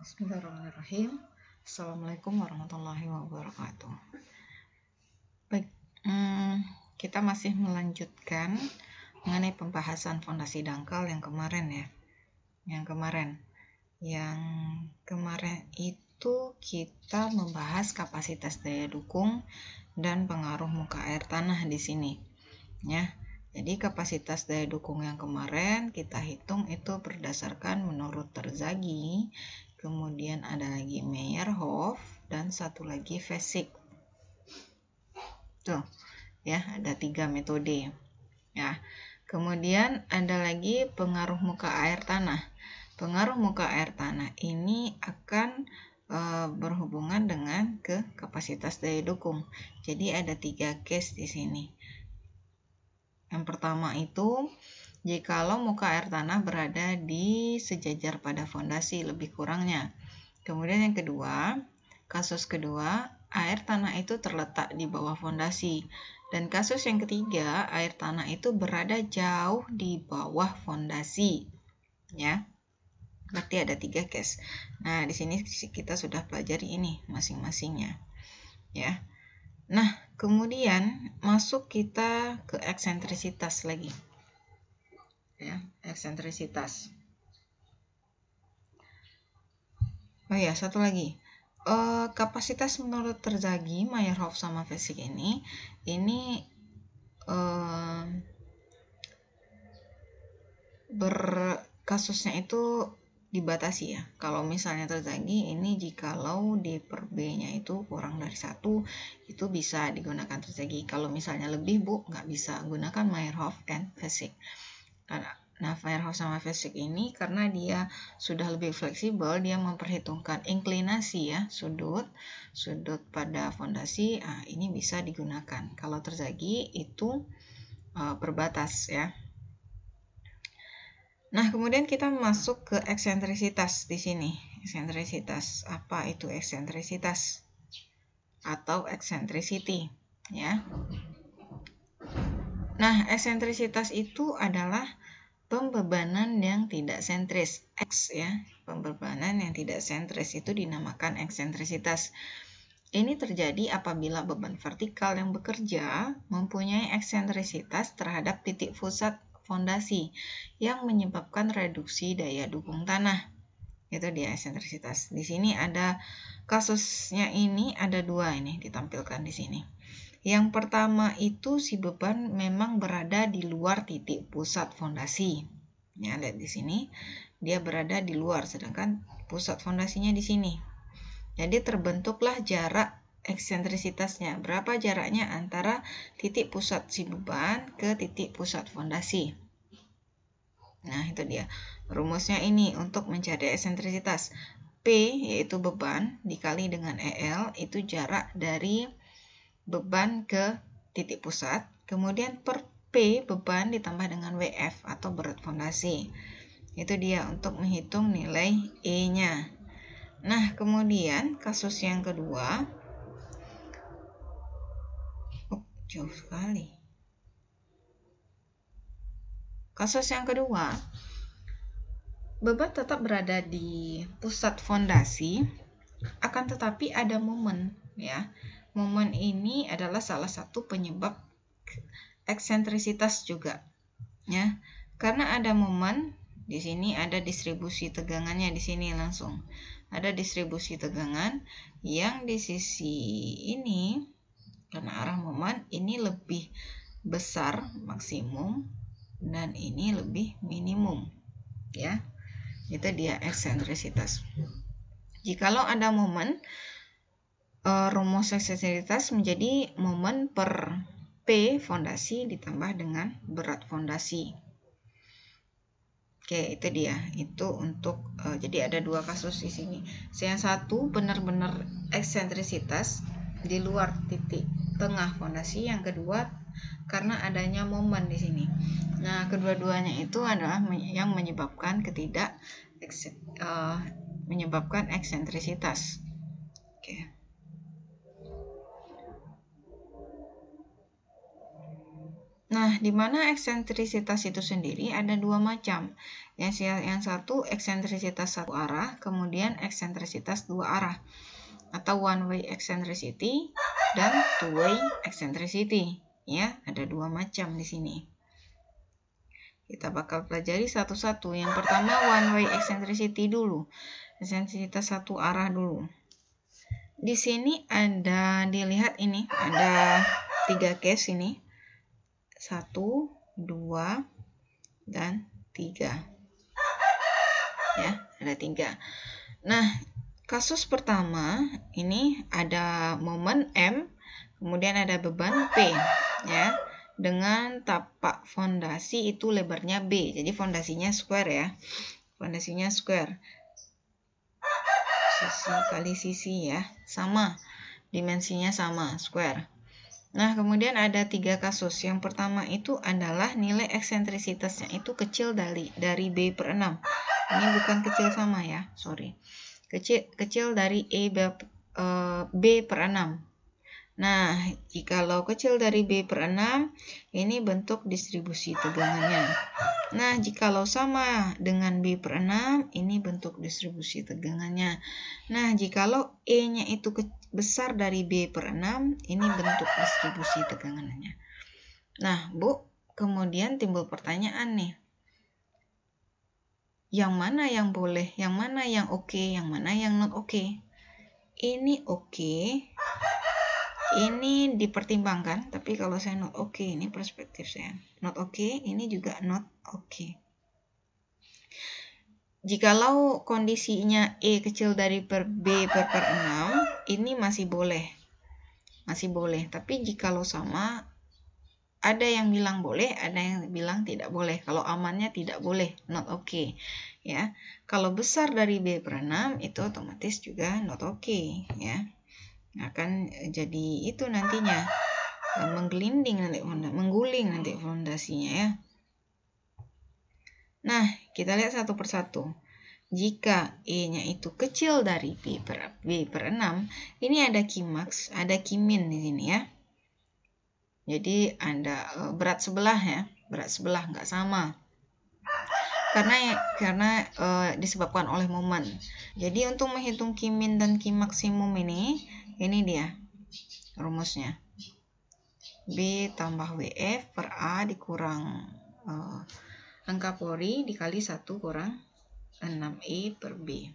Bismillahirrahmanirrahim. Assalamualaikum warahmatullahi wabarakatuh. Baik, kita masih melanjutkan mengenai pembahasan fondasi dangkal yang kemarin ya. Yang kemarin itu kita membahas kapasitas daya dukung dan pengaruh muka air tanah di sini. Ya. Jadi kapasitas daya dukung yang kemarin kita hitung itu berdasarkan menurut Terzaghi, kemudian ada lagi Meyerhof, dan satu lagi Vesic. Tuh, ya ada 3 metode. Ya, kemudian ada lagi pengaruh muka air tanah. Pengaruh muka air tanah ini akan berhubungan dengan ke kapasitas daya dukung. Jadi ada 3 case di sini. Yang pertama itu, jikalau muka air tanah berada di sejajar pada fondasi lebih kurangnya. Kemudian yang kedua, kasus kedua, air tanah itu terletak di bawah fondasi. Dan kasus yang ketiga, air tanah itu berada jauh di bawah fondasi. Ya. Berarti ada 3 case. Nah, di sini kita sudah pelajari ini masing-masingnya. Ya. Nah, kemudian masuk kita ke eksentrisitas lagi. Ya, eksentrisitas. Oh ya, satu lagi. Kapasitas menurut Terzaghi, Meyerhof sama Vesic ini kasusnya itu dibatasi ya. Kalau misalnya Terzaghi ini jikalau D per B-nya itu kurang dari 1, itu bisa digunakan Terzaghi. Kalau misalnya lebih, Bu, nggak bisa gunakan Meyerhof and Vesic. Nah, Meyerhof sama Vesic ini karena dia sudah lebih fleksibel, dia memperhitungkan inklinasi ya, sudut pada fondasi. Ini bisa digunakan. Kalau Terzaghi itu berbatas ya. Nah, kemudian kita masuk ke eksentrisitas di sini. Eksentrisitas, apa itu eksentrisitas? Atau eccentricity, ya. Nah, eksentrisitas itu adalah pembebanan yang tidak sentris, X ya. Pembebanan yang tidak sentris itu dinamakan eksentrisitas. Ini terjadi apabila beban vertikal yang bekerja mempunyai eksentrisitas terhadap titik pusat fondasi yang menyebabkan reduksi daya dukung tanah. Itu dia eksentrisitas. Di sini ada kasusnya, ini ada 2 ini ditampilkan di sini. Yang pertama itu si beban memang berada di luar titik pusat fondasi. Ya, lihat di sini dia berada di luar sedangkan pusat fondasinya di sini. Jadi terbentuklah jarak eksentrisitasnya. Berapa jaraknya antara titik pusat si beban ke titik pusat fondasi. Nah, itu dia. Rumusnya ini untuk mencari eksentrisitas. P yaitu beban dikali dengan EL itu jarak dari beban ke titik pusat. Kemudian per P beban ditambah dengan WF atau berat fondasi. Itu dia untuk menghitung nilai E-nya. Nah, kemudian kasus yang kedua, jauh sekali. Kasus yang kedua, beban tetap berada di pusat fondasi, akan tetapi ada momen ya. Momen ini adalah salah satu penyebab eksentrisitas juga ya. Karena ada momen, di sini ada distribusi tegangannya, di sini langsung ada distribusi tegangan yang di sisi ini karena arah momen ini lebih besar maksimum dan ini lebih minimum ya. Itu dia eksentrisitas. Jikalau ada momen, rumus eksentrisitas menjadi momen per P fondasi ditambah dengan berat fondasi. Oke, itu dia. Itu untuk jadi ada 2 kasus di sini. Yang satu benar-benar eksentrisitas di luar titik tengah fondasi, yang kedua karena adanya momen di sini. Nah, kedua-duanya itu adalah yang menyebabkan menyebabkan eksentrisitas. Oke. Nah, di mana eksentrisitas itu sendiri ada dua macam. Yang satu eksentrisitas satu arah, kemudian eksentrisitas dua arah atau one way eccentricity dan two way eccentricity. Ya, ada dua macam di sini. Kita bakal pelajari satu-satu. Yang pertama one way eccentricity dulu. Eksentrisitas satu arah dulu. Di sini ada, dilihat ini, ada 3 case ini. 1, 2, dan 3. Ya, ada 3. Nah, kasus pertama ini ada momen M, kemudian ada beban P, ya. Dengan tapak fondasi itu lebarnya B. Jadi fondasinya square ya. Fondasinya square. Sisi kali sisi ya, sama. Dimensinya sama, square. Nah, kemudian ada 3 kasus. Yang pertama itu adalah nilai eksentrisitasnya itu kecil dari B per 6. Ini bukan kecil sama ya, sorry. Kecil dari B per 6. Nah, jikalau kecil dari B per 6, ini bentuk distribusi tegangannya. Nah, jikalau sama dengan B per 6, ini bentuk distribusi tegangannya. Nah, jikalau E-nya itu besar dari B per 6, ini bentuk distribusi tegangannya. Nah, Bu, kemudian timbul pertanyaan nih. Yang mana yang boleh, yang mana yang oke, yang mana yang not oke? Ini oke. Ini dipertimbangkan, tapi kalau saya not oke, ini perspektif saya. Not oke, ini juga not oke. Jikalau kondisinya E kecil dari B per 6, ini masih boleh. Masih boleh, tapi jikalau sama, ada yang bilang boleh, ada yang bilang tidak boleh. Kalau amannya tidak boleh, not oke. Ya. Kalau besar dari B per 6, itu otomatis juga not oke, ya. Akan jadi itu nantinya mengguling nanti fondasinya ya. Nah, kita lihat satu persatu. Jika E-nya itu kecil dari B per 6, ini ada Qmax, ada Qmin di sini ya. Jadi ada berat sebelah ya, berat sebelah nggak sama. Karena disebabkan oleh momen. Jadi untuk menghitung Qmin dan Qmaximum ini dia rumusnya. B tambah WF per A dikurang angka pori dikali 1 kurang 6E per B.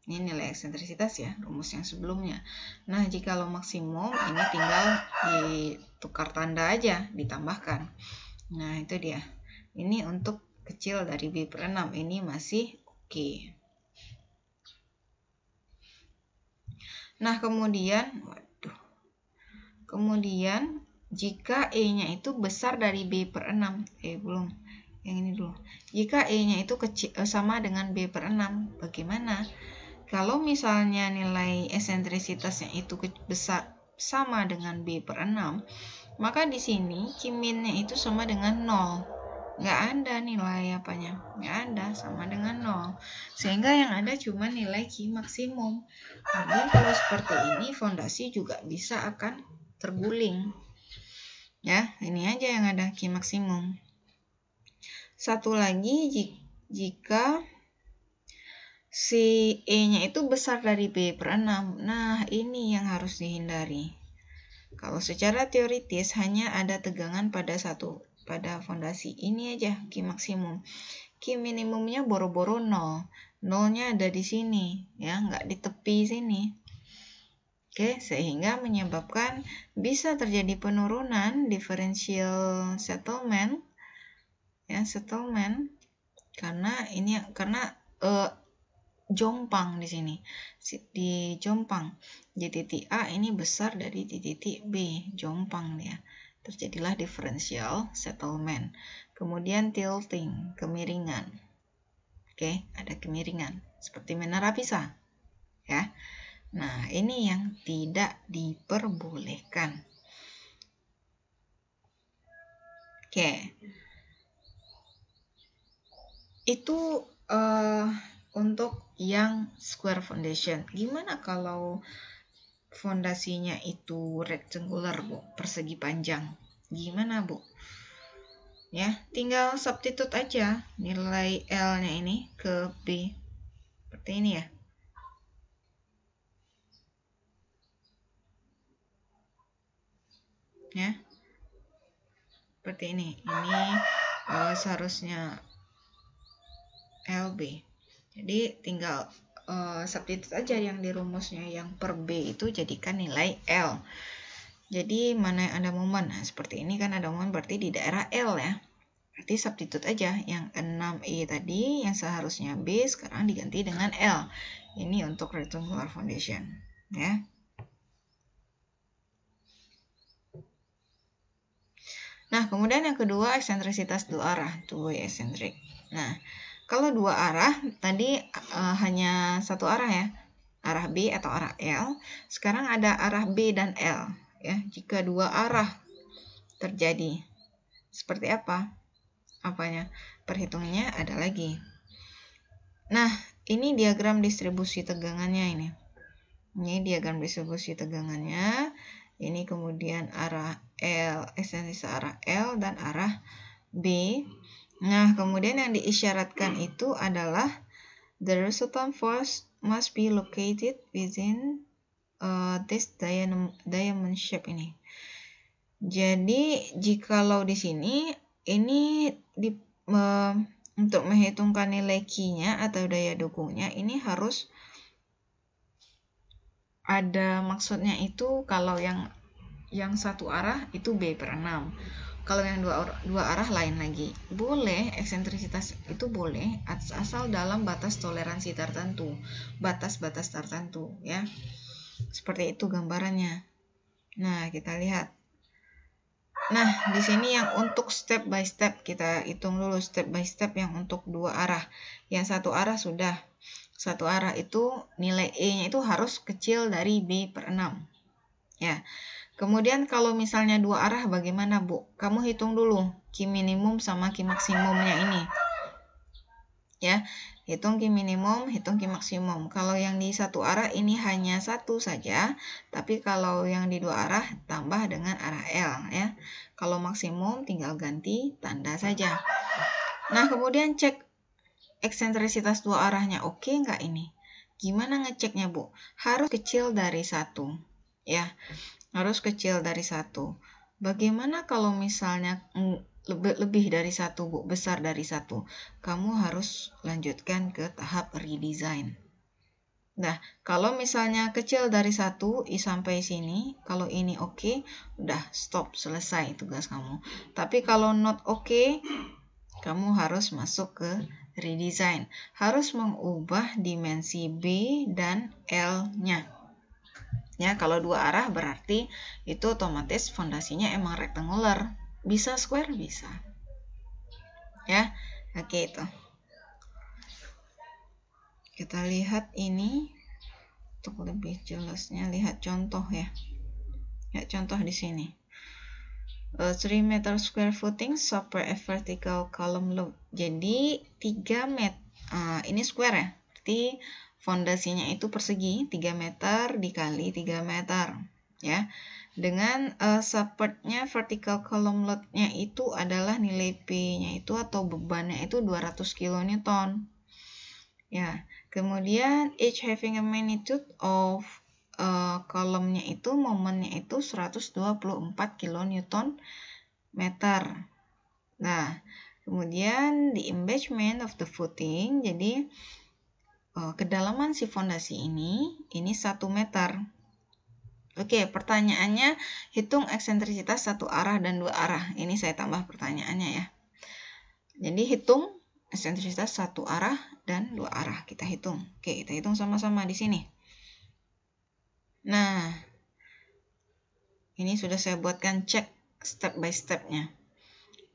Ini nilai eksentrisitas ya, rumus yang sebelumnya. Nah, jikalau maksimum, ini tinggal ditukar tanda aja, ditambahkan. Nah, itu dia. Ini untuk kecil dari B per 6, ini masih oke. Nah, kemudian jika E-nya itu besar dari B per 6, belum, yang ini dulu. Jika E-nya itu sama dengan B per 6, bagaimana? Kalau misalnya nilai eksentrisitasnya itu besar sama dengan B per 6, maka di sini Qmin-nya itu sama dengan 0. Nggak ada nilai apanya, nggak ada, sama dengan 0. Sehingga yang ada cuma nilai Q maksimum. Jadi kalau seperti ini, fondasi juga bisa akan terguling. Ya, ini aja yang ada Q maksimum. Satu lagi, jika si E-nya itu besar dari B per 6. Nah, ini yang harus dihindari. Kalau secara teoritis hanya ada tegangan pada fondasi ini aja, Q maksimum. Q minimumnya boro-boro 0. 0-nya ada di sini, ya, nggak di tepi sini. Oke, sehingga menyebabkan bisa terjadi penurunan differential settlement, ya, karena jompang di sini, di jompang di titik A ini besar dari di titik B, jompang dia. Terjadilah differential settlement. Kemudian tilting, kemiringan. Oke, ada kemiringan seperti menara Pisa, ya. Nah, ini yang tidak diperbolehkan. Oke. Itu untuk yang square foundation. Gimana kalau fondasinya itu rectangular, Bu? Persegi panjang. Gimana, Bu? Ya, tinggal substitute aja nilai L-nya ini ke B. Seperti ini ya. Ya. Seperti ini. Ini seharusnya LB. Jadi tinggal substitute aja yang di rumusnya, yang per B itu jadikan nilai L. Jadi mana yang ada momen? Nah, seperti ini kan ada momen, berarti di daerah L ya. Berarti substitute aja yang 6E tadi yang seharusnya B sekarang diganti dengan L. Ini untuk rectangular foundation ya. Nah, kemudian yang kedua eksentrisitas dua arah, two-way eccentric. Nah, kalau dua arah tadi hanya satu arah ya, arah B atau arah L. Sekarang ada arah B dan L ya. Jika dua arah terjadi, seperti apa? Apanya? Perhitungannya ada lagi. Nah, ini diagram distribusi tegangannya ini. Ini diagram distribusi tegangannya. Ini kemudian arah L, eksentrisitas arah L dan arah B. Nah, kemudian yang diisyaratkan itu adalah the resultant force must be located within this diamond shape ini. Jadi, jikalau di sini ini untuk menghitungkan nilai Q-nya atau daya dukungnya ini harus ada maksudnya itu. Kalau yang satu arah itu B per 6. Kalau yang dua arah lain lagi. Boleh, eksentrisitas itu boleh asal dalam batas toleransi tertentu, batas-batas tertentu ya. Seperti itu gambarannya. Nah, kita lihat. Nah, di sini yang untuk step by step kita hitung dulu step by step yang untuk dua arah. Yang satu arah sudah. Satu arah itu nilai E-nya itu harus kecil dari B per 6. Ya. Kemudian kalau misalnya dua arah bagaimana, Bu? Kamu hitung dulu Q minimum sama Q maksimumnya ini. Ya, hitung Q minimum, hitung Q maksimum. Kalau yang di satu arah ini hanya satu saja, tapi kalau yang di dua arah tambah dengan arah L ya. Kalau maksimum tinggal ganti tanda saja. Nah, kemudian cek eksentrisitas dua arahnya oke nggak ini? Gimana ngeceknya, Bu? Harus kecil dari satu ya. Harus kecil dari satu. Bagaimana kalau misalnya lebih dari satu, Bu, besar dari satu? Kamu harus lanjutkan ke tahap redesign. Nah, kalau misalnya kecil dari satu, sampai sini, kalau ini oke, udah stop, selesai tugas kamu. Tapi kalau not oke, kamu harus masuk ke redesign. Harus mengubah dimensi B dan L-nya. Ya, kalau dua arah berarti itu otomatis fondasinya emang rectangular. Bisa square? Bisa. Ya, oke itu. Kita lihat ini. Untuk lebih jelasnya, lihat contoh ya. Ya, contoh di sini. 3 meter square footing super a vertical column load. Jadi 3 meter. Ini square ya. Berarti fondasinya itu persegi 3 meter dikali 3 meter ya. Dengan supportnya vertical column load-nya itu adalah nilai P-nya itu atau bebannya itu 200 kN. Ya, kemudian each having a magnitude of kolomnya itu momennya itu 124 kN meter. Nah, kemudian the embellishment of the footing, jadi kedalaman si fondasi ini 1 meter. Oke, pertanyaannya hitung eksentrisitas satu arah dan dua arah. Ini saya tambah pertanyaannya ya. Jadi hitung eksentrisitas satu arah dan dua arah. Kita hitung. Oke, kita hitung sama-sama di sini. Nah, ini sudah saya buatkan cek step by step-nya.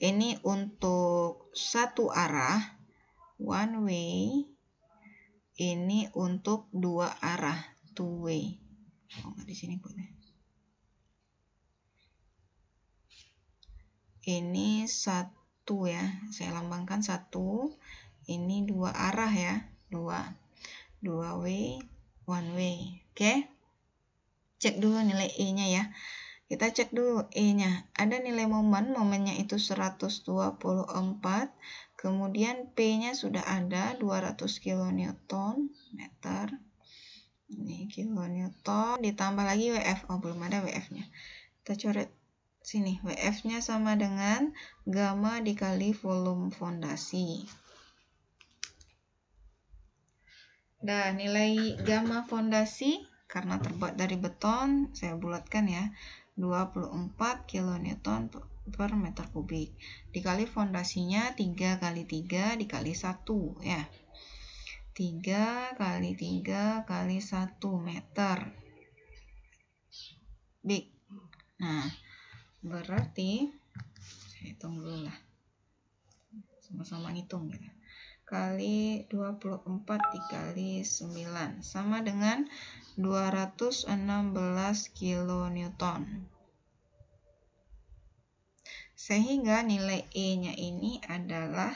Ini untuk satu arah, one way. Ini untuk dua arah, two way. Oh, nggak di sini boleh. Ini satu ya, saya lambangkan satu. Ini dua arah ya, dua way, one way. Oke, cek dulu nilai E-nya ya. Kita cek dulu E-nya. Ada nilai momennya itu 124, kemudian P-nya sudah ada 200 kN meter. Ini kilonewton, ditambah lagi WF. Oh, belum ada WF-nya. Kita coret sini. WF-nya sama dengan gamma dikali volume fondasi. Nah, nilai gamma fondasi karena terbuat dari beton, saya bulatkan ya, 24 kN per meter kubik. Dikali fondasinya 3 kali 3 dikali 1 ya. 3 kali 3 kali 1 meter kubik. Nah, berarti saya hitung dulu lah. Sama-sama ngitung gitu. Kali 24 dikali 9 sama dengan 216 kN. Sehingga nilai E-nya ini adalah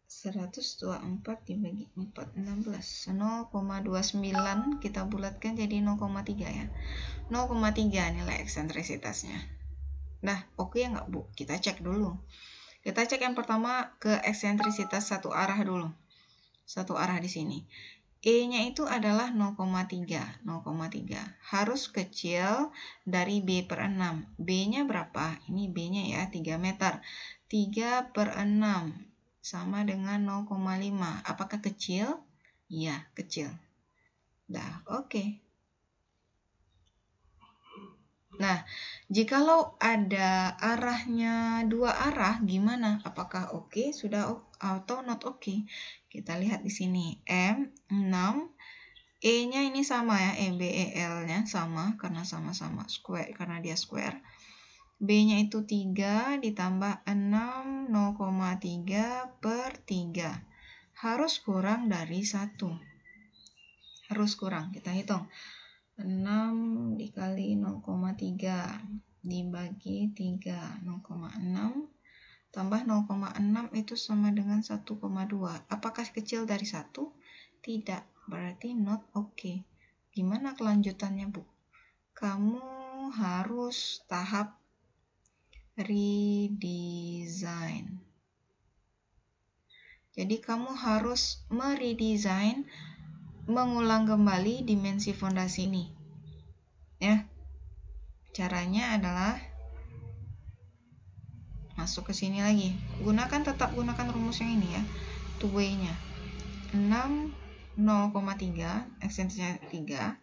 124 dibagi 4, 16. 0,29 kita bulatkan jadi 0,3 ya. 0,3 nilai eksentrisitasnya. Nah, oke nggak Bu? Kita cek dulu. Kita cek yang pertama ke eksentrisitas satu arah dulu. Satu arah di sini. E-nya itu adalah 0,3. Harus kecil dari B per 6. B-nya berapa? Ini B-nya ya, 3 meter. 3 per 6 sama dengan 0,5. Apakah kecil? Iya, kecil. Dah, oke. Nah, jikalau ada arahnya dua arah, gimana? Apakah oke? Sudah atau not oke? Kita lihat di sini. M6, E-nya ini sama ya, EBEL-nya sama karena sama-sama square, karena dia square. B-nya itu 3 ditambah 6, 0,3 per 3. Harus kurang dari 1. Harus kurang, kita hitung. 6 dikali 0,3 dibagi 3, 0,6 tambah 0,6 itu sama dengan 1,2. Apakah kecil dari 1? Tidak, berarti not oke. Gimana kelanjutannya Bu? Kamu harus tahap redesign. Jadi kamu harus meredesign, mengulang kembali dimensi fondasi ini. Ya. Caranya adalah masuk ke sini lagi. Tetap gunakan rumus yang ini ya. Two way-nya. 6 0,3 eksentrisitasnya 3.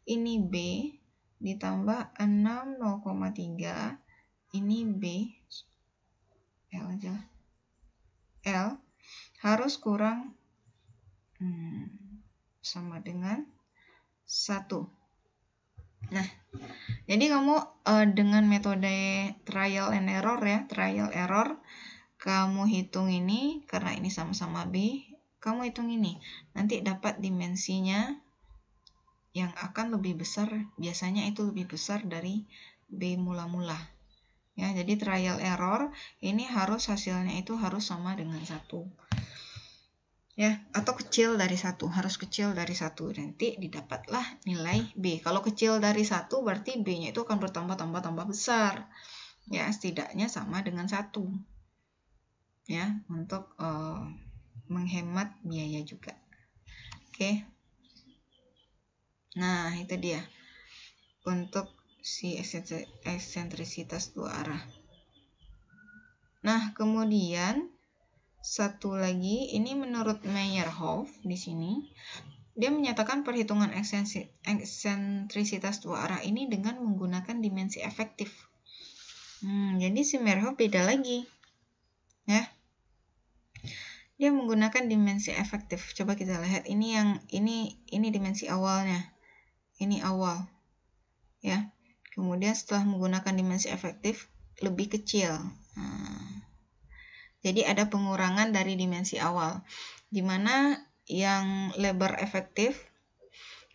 Ini B ditambah 6 0,3. Ini B. L aja. L harus kurang sama dengan 1. Nah, jadi kamu dengan metode trial and error ya, trial error, kamu hitung ini, karena ini sama-sama B, kamu hitung ini, nanti dapat dimensinya yang akan lebih besar, biasanya itu lebih besar dari B mula-mula. Ya, jadi trial error, ini hasilnya itu harus sama dengan 1. Ya, atau kecil dari 1, harus kecil dari 1, nanti didapatlah nilai B. Kalau kecil dari 1 berarti B-nya itu akan bertambah besar. Ya, setidaknya sama dengan 1. Ya, untuk menghemat biaya juga. Oke. Nah, itu dia. Untuk si eksentrisitas dua arah. Nah, kemudian satu lagi, ini menurut Meyerhof di sini, dia menyatakan perhitungan eksentrisitas dua arah ini dengan menggunakan dimensi efektif. Jadi si Meyerhof beda lagi, ya. Dia menggunakan dimensi efektif. Coba kita lihat ini dimensi awalnya, ini awal, ya. Kemudian setelah menggunakan dimensi efektif lebih kecil. Jadi ada pengurangan dari dimensi awal, di mana yang lebar efektif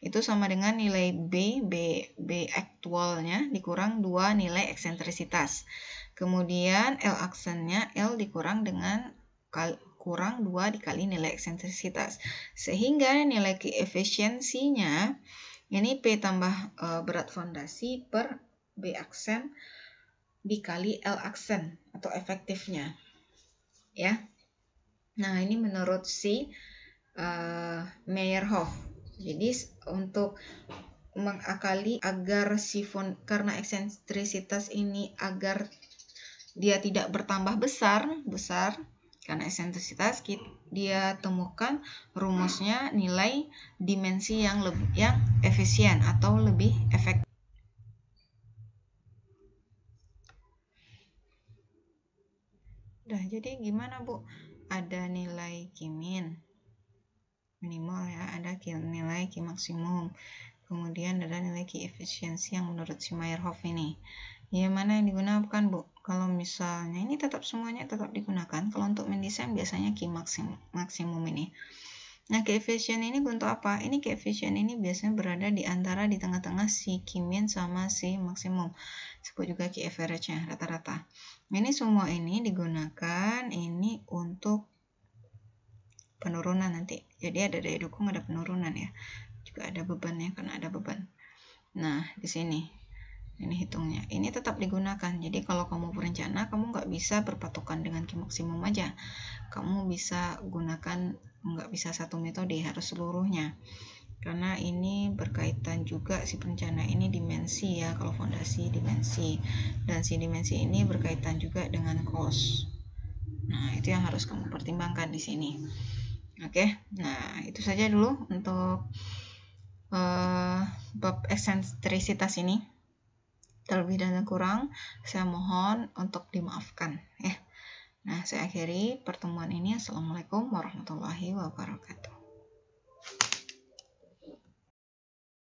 itu sama dengan nilai B aktualnya dikurang 2 nilai eksentrisitas. Kemudian L aksennya L dikurang dengan kurang 2 dikali nilai eksentrisitas. Sehingga nilai keefisiensinya Ini P tambah berat fondasi per B aksen dikali L aksen atau efektifnya. Ya. Nah, ini menurut si Meyerhof. Jadi untuk mengakali agar karena eksentrisitas ini agar dia tidak bertambah besar karena eksentrisitas, dia temukan rumusnya nilai dimensi yang efisien atau lebih efektif. Udah, jadi gimana Bu? Ada nilai Q-min minimal ya, ada nilai Q maksimum, kemudian ada nilai Q efisiensi yang menurut si Meyerhof ini. Ya, mana yang digunakan Bu? Kalau misalnya ini semuanya tetap digunakan. Kalau untuk mendesain biasanya Q maksimum ini. Nah, koefisien ini untuk apa? Ini koefisien ini biasanya berada di antara di tengah-tengah si Q-min sama si maksimum. Sebut juga Q average-nya, rata-rata. Ini semua ini digunakan ini untuk penurunan nanti. Jadi ada daya dukung, ada penurunan ya. Juga ada bebannya karena ada beban. Nah, di sini ini hitungnya. Ini tetap digunakan. Jadi kalau kamu berencana, kamu nggak bisa berpatokan dengan Q maksimum aja. Kamu bisa gunakan, nggak bisa satu metode, harus seluruhnya. Karena ini berkaitan juga si perencana ini dimensi ya. Kalau fondasi dimensi, dan si dimensi ini berkaitan juga dengan cost. Nah, itu yang harus kamu pertimbangkan di sini. Oke, nah itu saja dulu untuk bab eksentrisitas ini. Terlebih dan kurang, saya mohon untuk dimaafkan ya. Nah, saya akhiri pertemuan ini. Assalamualaikum warahmatullahi wabarakatuh.